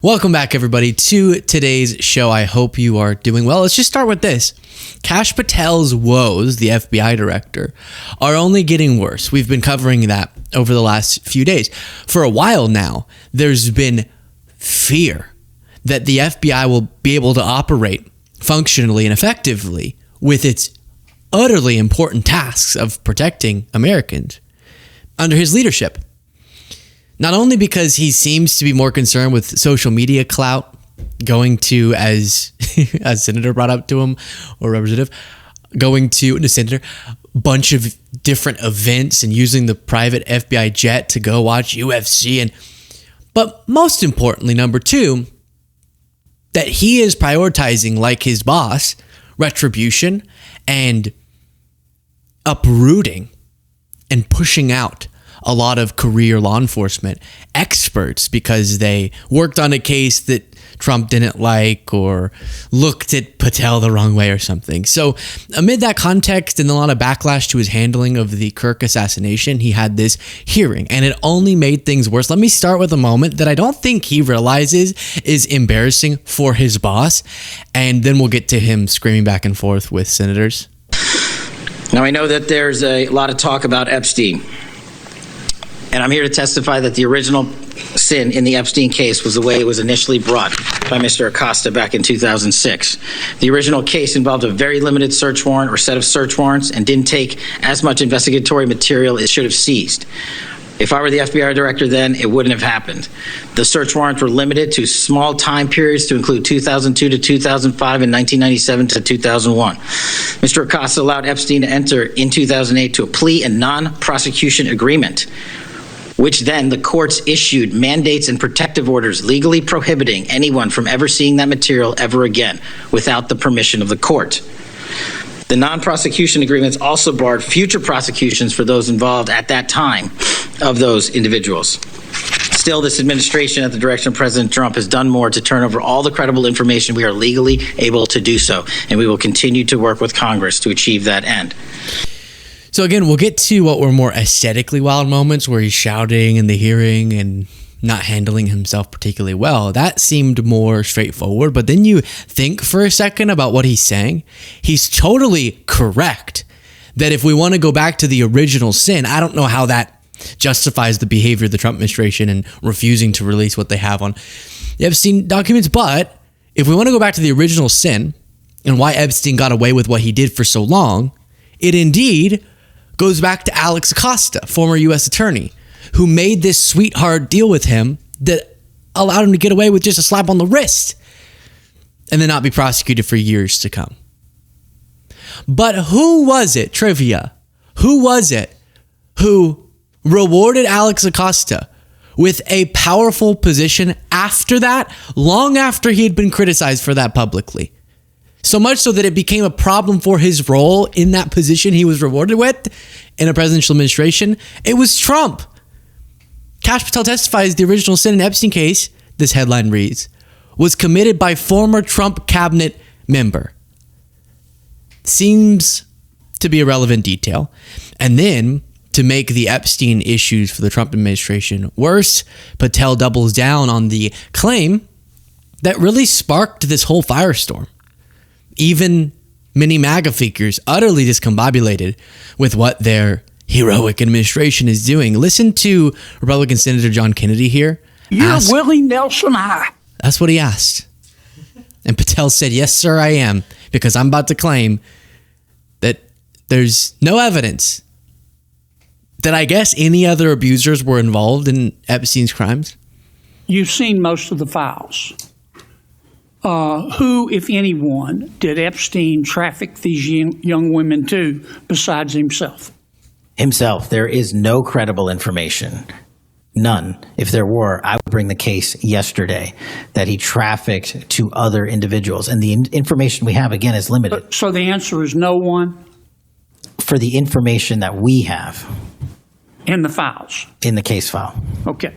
Welcome back, everybody, to today's show. I hope you are doing well. Let's just start with this. Kash Patel's woes, the FBI director, are only getting worse. We've been covering that over the last few days. For a while now, there's been fear that the FBI will be able to operate functionally and effectively with its utterly important tasks of protecting Americans under his leadership. Not only because he seems to be more concerned with social media clout, going to, as a senator brought up to him, or representative, going to the senator, a bunch of different events and using the private FBI jet to go watch UFC. But most importantly, number two, that he is prioritizing, like his boss, retribution and uprooting and pushing out a lot of career law enforcement experts because they worked on a case that Trump didn't like or looked at Patel the wrong way or something. So amid that context and a lot of backlash to his handling of the Kirk assassination, he had this hearing and it only made things worse. Let me start with a moment that I don't think he realizes is embarrassing for his boss, and then we'll get to him screaming back and forth with senators. Now, I know that there's a lot of talk about Epstein. And I'm here to testify that the original sin in the Epstein case was the way it was initially brought by Mr. Acosta back in 2006. The original case involved a very limited search warrant or set of search warrants and didn't take as much investigatory material as it should have seized. If I were the FBI director then, it wouldn't have happened. The search warrants were limited to small time periods to include 2002 to 2005 and 1997 to 2001. Mr. Acosta allowed Epstein to enter in 2008 to a plea and non-prosecution agreement, which then the courts issued mandates and protective orders legally prohibiting anyone from ever seeing that material ever again without the permission of the court. The non-prosecution agreements also barred future prosecutions for those involved at that time of those individuals. Still, this administration, at the direction of President Trump, has done more to turn over all the credible information we are legally able to do so, and we will continue to work with Congress to achieve that end. So again, we'll get to what were more aesthetically wild moments where he's shouting in the hearing and not handling himself particularly well. That seemed more straightforward. But then you think for a second about what he's saying. He's totally correct that if we want to go back to the original sin, I don't know how that justifies the behavior of the Trump administration and refusing to release what they have on the Epstein documents. But if we want to go back to the original sin and why Epstein got away with what he did for so long, it indeed goes back to Alex Acosta, former U.S. attorney, who made this sweetheart deal with him that allowed him to get away with just a slap on the wrist and then not be prosecuted for years to come. But who was it, trivia, who was it who rewarded Alex Acosta with a powerful position after that, long after he had been criticized for that publicly? So much so that it became a problem for his role in that position he was rewarded with in a presidential administration. It was Trump. Kash Patel testifies the original sin in Epstein case, this headline reads, was committed by former Trump cabinet member. Seems to be a relevant detail. And then, to make the Epstein issues for the Trump administration worse, Patel doubles down on the claim that really sparked this whole firestorm. Even many MAGA figures utterly discombobulated with what their heroic administration is doing. Listen to Republican Senator John Kennedy here. You're Willie Nelson high. That's what he asked. And Patel said, yes, sir, I am, because I'm about to claim that there's no evidence that I guess any other abusers were involved in Epstein's crimes. You've seen most of the files. Who, if anyone, did Epstein traffic these young women to besides himself? Himself. There is no credible information. None. If there were, I would bring the case yesterday that he trafficked to other individuals. And the information we have, again, is limited. So the answer is no one? For the information that we have. In the files? In the case file. Okay.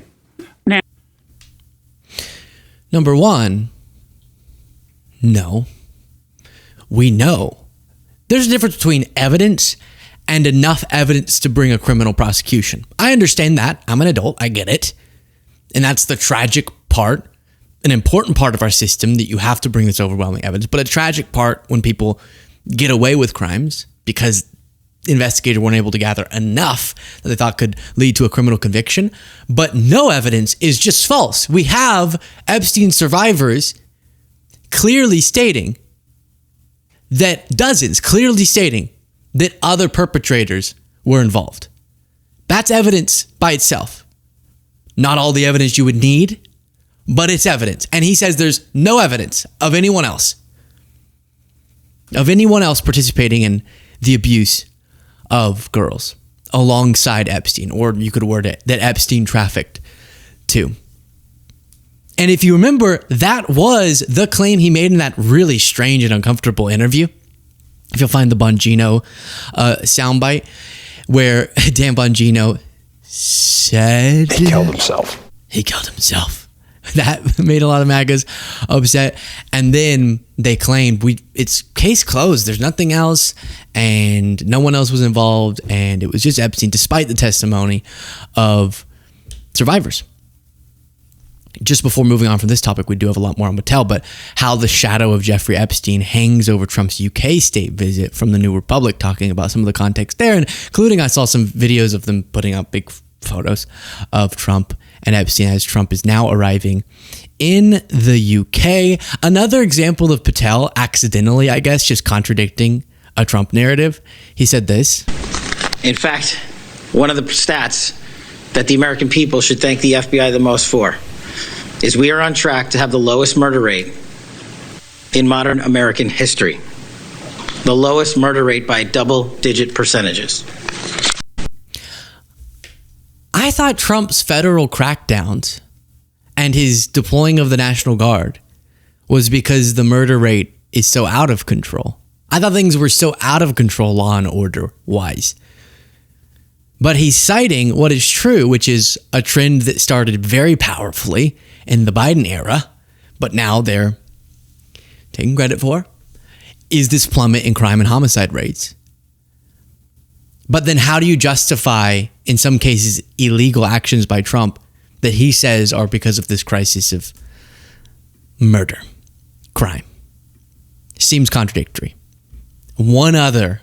Now, number one, no. We know there's a difference between evidence and enough evidence to bring a criminal prosecution. I understand that. I'm an adult. I get it. And that's the tragic part an important part of our system that you have to bring this overwhelming evidence, but a tragic part when people get away with crimes because investigators weren't able to gather enough that they thought could lead to a criminal conviction. But no evidence is just false. We have Epstein survivors clearly stating that other perpetrators were involved. That's evidence by itself. Not all the evidence you would need, but it's evidence. And he says there's no evidence of anyone else participating in the abuse of girls alongside Epstein, or you could word it that Epstein trafficked too. And if you remember, that was the claim he made in that really strange and uncomfortable interview. If you'll find the Bongino soundbite where Dan Bongino said he killed himself. That made a lot of MAGAs upset. And then they claimed it's case closed. There's nothing else, and no one else was involved, and it was just Epstein, despite the testimony of survivors. Just before moving on from this topic, we do have a lot more on Patel, but how the shadow of Jeffrey Epstein hangs over Trump's UK state visit from the New Republic, talking about some of the context there, including I saw some videos of them putting up big photos of Trump and Epstein as Trump is now arriving in the UK. Another example of Patel accidentally, I guess, just contradicting a Trump narrative. He said this. In fact, one of the stats that the American people should thank the FBI the most for is we are on track to have the lowest murder rate in modern American history. The lowest murder rate by double-digit percentages. I thought Trump's federal crackdowns and his deploying of the National Guard was because the murder rate is so out of control. I thought things were so out of control law and order wise. But he's citing what is true, which is a trend that started very powerfully in the Biden era, but now they're taking credit for, is this plummet in crime and homicide rates. But then how do you justify, in some cases, illegal actions by Trump that he says are because of this crisis of murder, crime? Seems contradictory. One other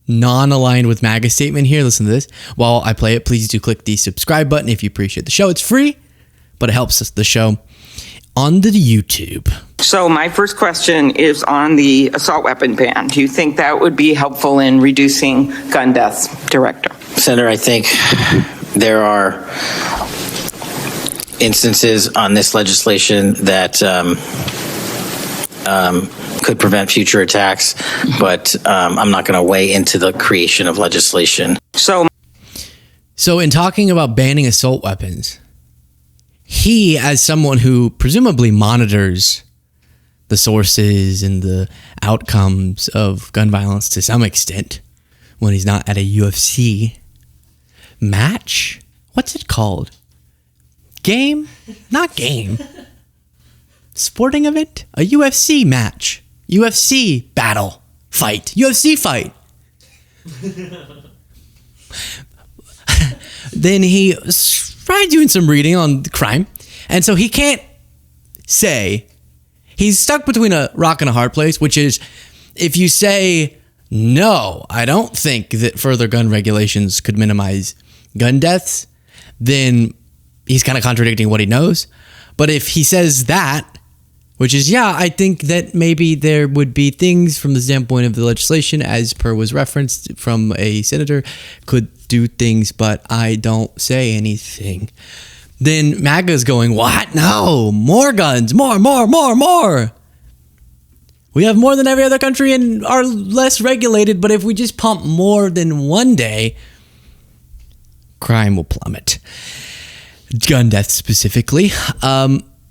non-aligned with MAGA statement here. Listen to this. While I play it, please do click the subscribe button if you appreciate the show. It's free, but it helps us, the show, on the YouTube. So my first question is on the assault weapon ban. Do you think that would be helpful in reducing gun deaths, Director? Senator, I think there are instances on this legislation that could prevent future attacks, but I'm not going to weigh into the creation of legislation. So in talking about banning assault weapons, he, as someone who presumably monitors the sources and the outcomes of gun violence to some extent when he's not at a UFC match, what's it called? Game? Not game. Sporting event? A UFC match. UFC battle. Fight. UFC fight. Then he tried doing some reading on crime. And so he can't say, he's stuck between a rock and a hard place, which is if you say, no, I don't think that further gun regulations could minimize gun deaths, then he's kind of contradicting what he knows. But if he says that, which is, yeah, I think that maybe there would be things from the standpoint of the legislation, as per was referenced from a senator, could do things, but I don't say anything. Then MAGA's going, what? No, more guns, more. We have more than every other country and are less regulated, but if we just pump more than one day, crime will plummet. Gun deaths specifically.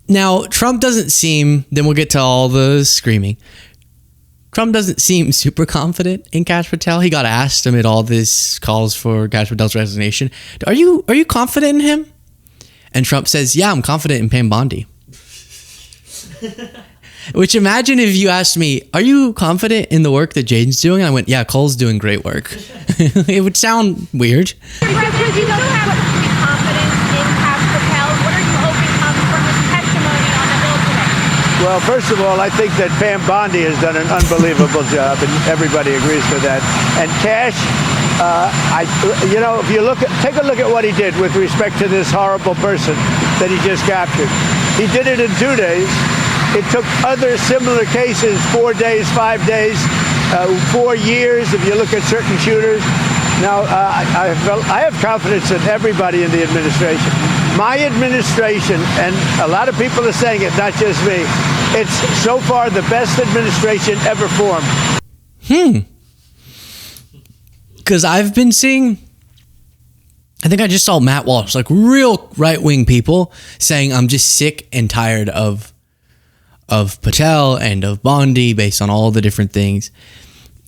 Now, Trump doesn't seem, then we'll get to all the screaming. Trump doesn't seem super confident in Kash Patel. He got asked amid all this calls for Kash Patel's resignation, are you confident in him? And Trump says, yeah, I'm confident in Pam Bondi. Which, imagine if you asked me, are you confident in the work that Jaden's doing? And I went, yeah, Cole's doing great work. It would sound weird. President, you don't have confidence in Kash Patel. What are you hoping comes from his testimony Well, first of all, I think that Pam Bondi has done an unbelievable job, and everybody agrees with that. And Kash, if you take a look at what he did with respect to this horrible person that he just captured. He did it in 2 days. It took other similar cases 4 days, 5 days, 4 years. If you look at certain shooters. Now, I have confidence in everybody in the administration. My administration, and a lot of people are saying it, not just me, it's so far the best administration ever formed. Because I've been seeing, I think I just saw Matt Walsh, like real right-wing people saying, I'm just sick and tired of Patel and of Bondi based on all the different things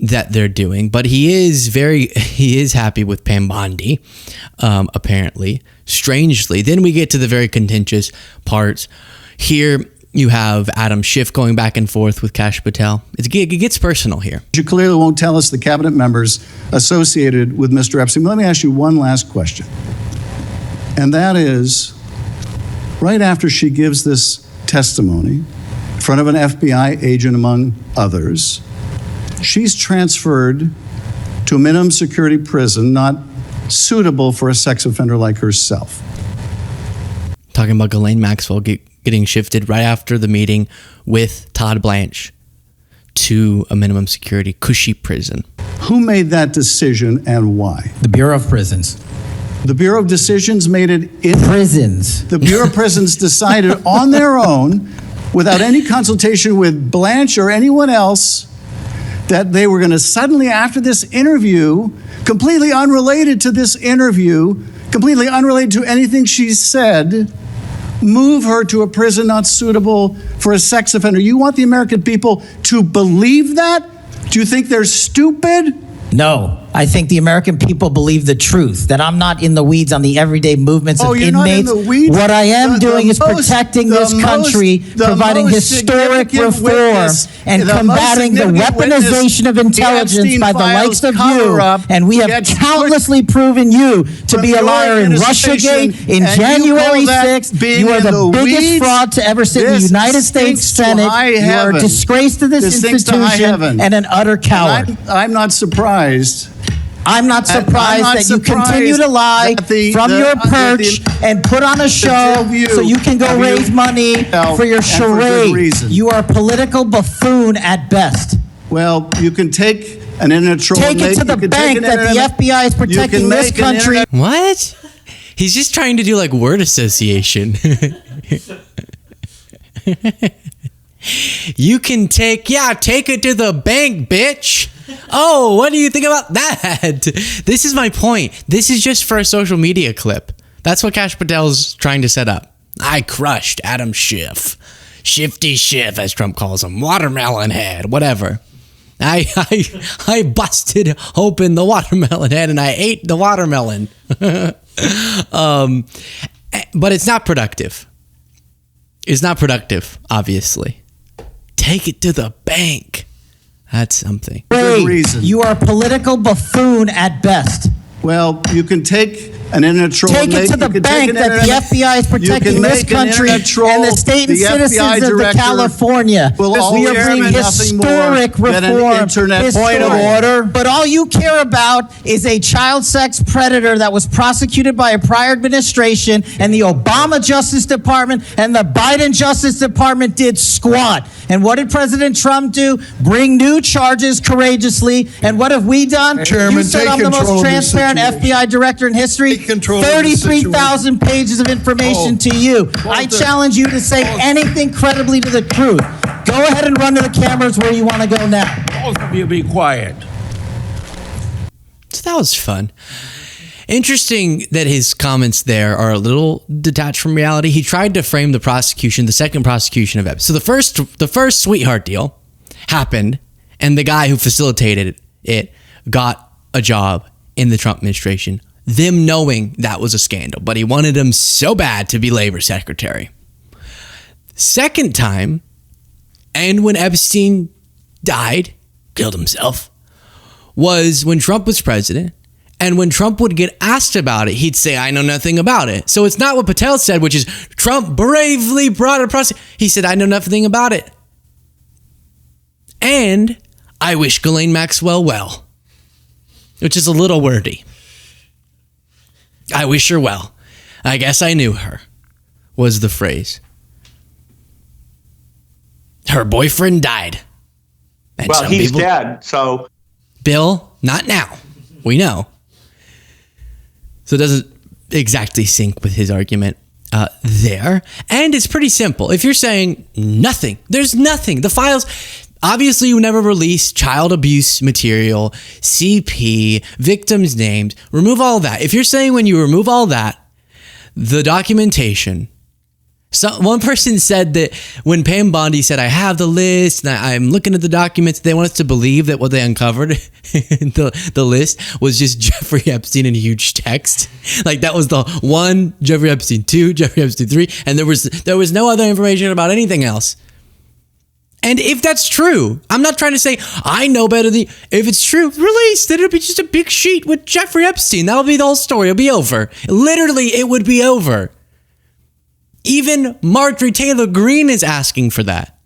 that they're doing. But he is happy with Pam Bondi, apparently, strangely. Then we get to the very contentious parts. Here you have Adam Schiff going back and forth with Kash Patel. It gets personal here. You clearly won't tell us the cabinet members associated with Mr. Epstein. Let me ask you one last question. And that is, right after she gives this testimony in front of an FBI agent, among others, she's transferred to a minimum security prison not suitable for a sex offender like herself. Talking about Ghislaine Maxwell getting shifted right after the meeting with Todd Blanche to a minimum security cushy prison. Who made that decision and why? The Bureau of Prisons. The Bureau of Decisions made it in Prisons. The Bureau of Prisons decided on their own, without any consultation with Blanche or anyone else, that they were going to suddenly, after this interview, completely unrelated to this interview, completely unrelated to anything she said, move her to a prison not suitable for a sex offender. You want the American people to believe that? Do you think they're stupid? No, I think the American people believe the truth, that I'm not in the weeds on the everyday movements of you're inmates. Not in the weeds? What I am doing is protecting this country, providing historic reform, and combating the weaponization of intelligence by the likes of you. And we have countlessly proven you to be a liar in Russiagate, in January 6th. You are the biggest fraud to ever sit in the United States Senate. You are a disgrace to this institution and an utter coward. I'm not surprised. I'm not surprised that you continue to lie from your perch and put on a show so you can go raise money for your charade. You are a political buffoon at best. Well, you can take an internet troll. Take it to the bank that the FBI is protecting this country. What? He's just trying to do like word association. You can take it to the bank, bitch. Oh, what do you think about that? This is my point. This is just for a social media clip. That's what Kash Patel's trying to set up. I crushed Adam Schiff. Shifty Schiff, as Trump calls him. Watermelon head, whatever. I busted open the watermelon head and I ate the watermelon. But it's not productive. It's not productive, obviously. Take it to the bank. That's something. Good reason. You are a political buffoon at best. Well, you can take an internet troll. Take it to the bank that the FBI is protecting this country and the state and citizens of California. We are bringing historic reform. Point of order. But all you care about is a child sex predator that was prosecuted by a prior administration, and the Obama Justice Department and the Biden Justice Department did squat. And what did President Trump do? Bring new charges courageously. And what have we done? Chairman, you said I'm the most transparent FBI director in history. 33,000 pages of information to you. I challenge you to say anything credibly to the truth. Go ahead and run to the cameras where you want to go now. Both of you be quiet. So that was fun. Interesting that his comments there are a little detached from reality. He tried to frame the prosecution, the second prosecution of Epstein. So the first sweetheart deal happened, and the guy who facilitated it got a job in the Trump administration, them knowing that was a scandal, but he wanted him so bad to be labor secretary. Second time, and when Epstein died, killed himself, was when Trump was president, And when Trump would get asked about it, he'd say, I know nothing about it. So it's not what Patel said, which is Trump bravely brought a process. He said, I know nothing about it. And I wish Ghislaine Maxwell well, which is a little wordy. I wish her well. I guess I knew her, was the phrase. Her boyfriend died. And well, he's dead, so. Bill, not now. We know. So it doesn't exactly sync with his argument there. And it's pretty simple. If you're saying nothing, there's nothing. The files, obviously you never release child abuse material, CP, victims' names, remove all that. If you're saying when you remove all that, the documentation. So one person said that when Pam Bondi said, I have the list and I'm looking at the documents, they want us to believe that what they uncovered, the list, was just Jeffrey Epstein in huge text. Like that was the 1, Jeffrey Epstein 2, Jeffrey Epstein 3, and there was no other information about anything else. And if that's true, I'm not trying to say I know better than you. If it's true, release. Then it'll be just a big sheet with Jeffrey Epstein. That'll be the whole story. It'll be over. Literally, it would be over. Even Marjorie Taylor Greene is asking for that.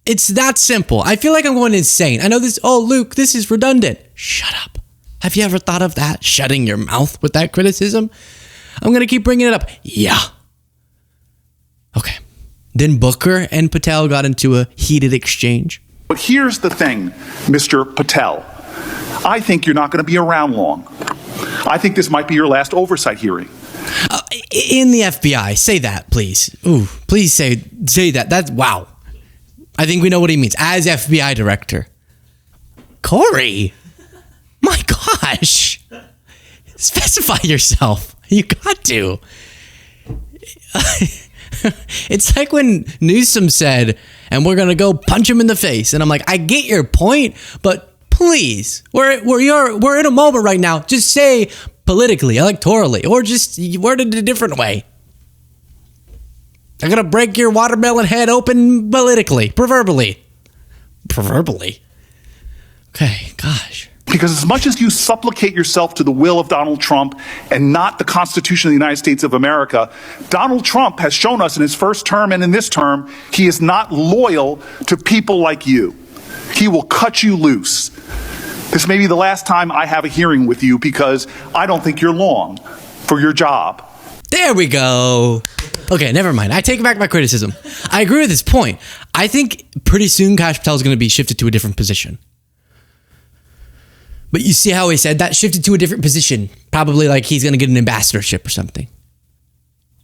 It's that simple. I feel like I'm going insane. I know this, oh, Luke, this is redundant. Shut up. Have you ever thought of that? Shutting your mouth with that criticism? I'm going to keep bringing it up. Yeah. Okay. Then Booker and Patel got into a heated exchange. But here's the thing, Mr. Patel. I think you're not going to be around long. I think this might be your last oversight hearing. In the FBI, say that, please. Ooh, please say that. That's wow. I think we know what he means. As FBI director. Corey, my gosh. Specify yourself. You got to. It's like when Newsom said, and we're going to go punch him in the face. And I'm like, I get your point, but please, we're in a moment right now. Just say politically, electorally, or just word it a different way. I'm going to break your watermelon head open politically, proverbially. Okay, gosh. Because as much as you supplicate yourself to the will of Donald Trump and not the Constitution of the United States of America, Donald Trump has shown us in his first term and in this term, he is not loyal to people like you. He will cut you loose. This may be the last time I have a hearing with you because I don't think you're long for your job. There we go. Okay, never mind. I take back my criticism. I agree with his point. I think pretty soon Kash Patel is going to be shifted to a different position. But you see how he said that? Shifted to a different position. Probably like he's going to get an ambassadorship or something.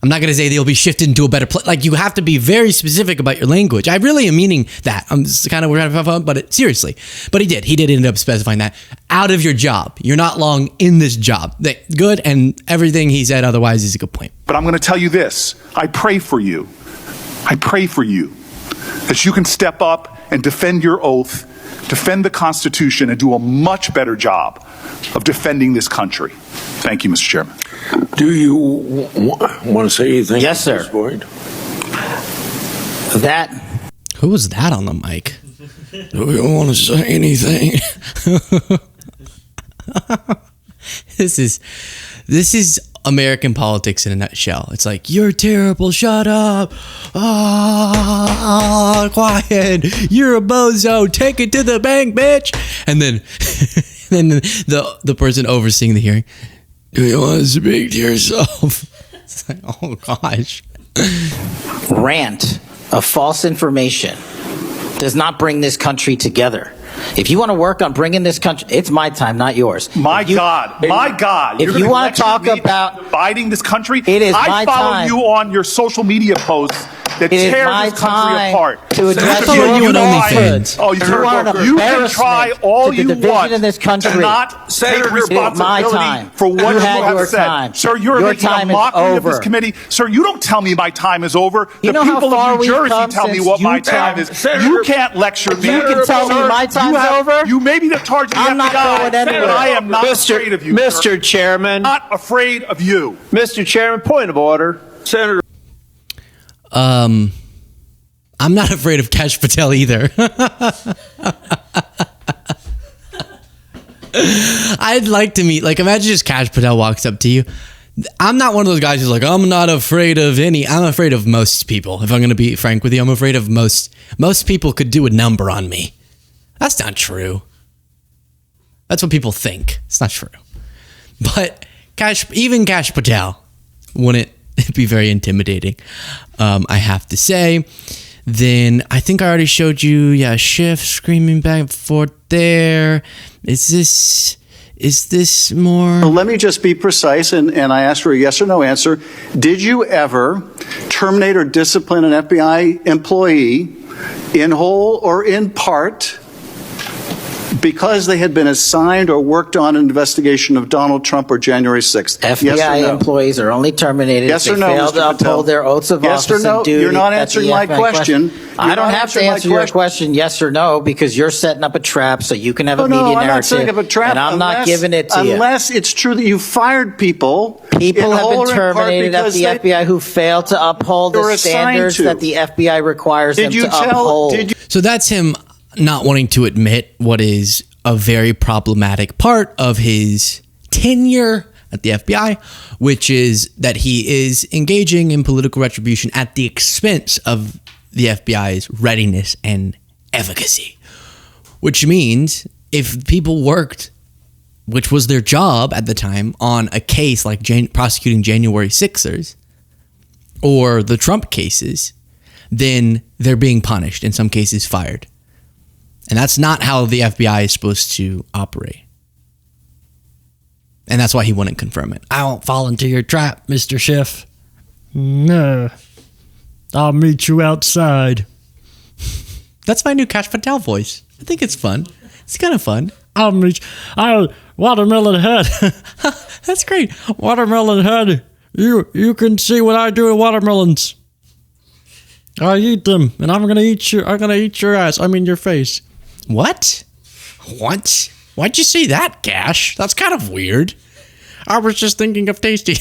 I'm not going to say they'll be shifted into a better place. Like, you have to be very specific about your language. I really am meaning that. I'm just kind of weird, but seriously. But he did end up specifying that. Out of your job. You're not long in this job. Good, and everything he said otherwise is a good point. But I'm going to tell you this. I pray for you. That you can step up and defend your oath, defend the Constitution, and do a much better job of defending this country. Thank you, Mr. Chairman. Do you want to say anything? Yes, sir. Who was that on the mic? Do we want to say anything? This is American politics in a nutshell. It's like, you're terrible, shut up. Quiet. You're a bozo. Take it to the bank, bitch. And then the person overseeing the hearing, do you want to speak to yourself? It's like, oh gosh. Rant of false information does not bring this country together. If you want to work on bringing this country, it's my time, not yours. My God. If you want to talk about dividing this country, it is my time. I follow you on your social media posts that tear this country apart. To address your falsehoods. Oh, you can try all you want in this country. to not take responsibility for what you have said. Time. Sir, you're making a mockery of this committee. Sir, you don't tell me my time is over. The people of New Jersey tell me what my time is. You can't lecture me. You can tell me my time's over. You may be the target of the FBI. I'm not going anywhere. I am not afraid of you, Mr. Chairman. Not afraid of you. Mr. Chairman, point of order. Senator. I'm not afraid of Kash Patel either. I'd like to meet, like, imagine just Kash Patel walks up to you. I'm not one of those guys who's like, I'm not afraid of any. I'm afraid of most people. If I'm going to be frank with you, I'm afraid of most people could do a number on me. That's not true. That's what people think. It's not true. But even Kash Patel wouldn't be very intimidating, I have to say. Then I think I already showed you, Schiff screaming back and forth there. Is this more? Let me just be precise, and I asked for a yes or no answer. Did you ever terminate or discipline an FBI employee in whole or in part because they had been assigned or worked on an investigation of Donald Trump or January 6th? FBI yes or no? employees are only terminated Yes if or they no, fail Mr. to uphold Patel? their oaths of Yes or office no? and duty. You're not at the answering my FBI question. I don't have to answer your question. question yes or no because you're setting up a trap so you can have a No, media I'm not setting narrative. up a trap. And I'm not giving it to you. Unless it's true that you fired people. People in have whole been or in part terminated at because the they- FBI who fail to uphold They were the assigned standards to. that the FBI requires them Did you to tell? uphold. Did you? So that's him not wanting to admit what is a very problematic part of his tenure at the FBI, which is that he is engaging in political retribution at the expense of the FBI's readiness and efficacy. Which means if people worked, which was their job at the time, on a case like prosecuting January 6ers or the Trump cases, then they're being punished, in some cases fired. And that's not how the FBI is supposed to operate. And that's why he wouldn't confirm it. I won't fall into your trap, Mr. Schiff. No. I'll meet you outside. That's my new Kash Patel voice. I think it's fun. It's kind of fun. I'll meet you. Watermelon Head. That's great. Watermelon Head. You can see what I do to watermelons. I eat them, and I'm gonna eat your ass. I mean your face. What? Why'd you say that, Kash? That's kind of weird. I was just thinking of tasty.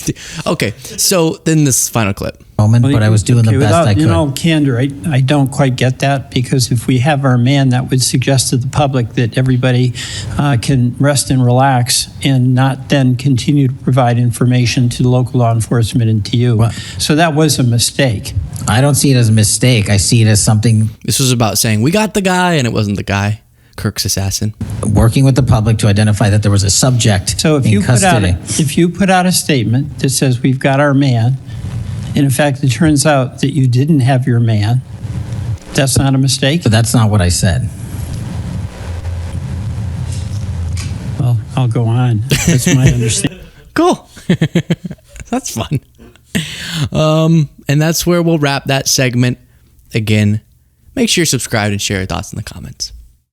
Okay, so then this final clip. But I was doing the best I could. Candor, I don't quite get that because if we have our man, that would suggest to the public that everybody can rest and relax and not then continue to provide information to local law enforcement and to you. Right. So that was a mistake. I don't see it as a mistake. I see it as something. This was about saying we got the guy, and it wasn't the guy. Kirk's assassin. Working with the public to identify that there was a subject So if in you custody. put out a statement that says we've got our man, and in fact it turns out that you didn't have your man, that's not a mistake. But that's not what I said. Well, I'll go on. That's my understanding. Cool. That's fun. And that's where we'll wrap that segment. Again, make sure you're subscribed and share your thoughts in the comments.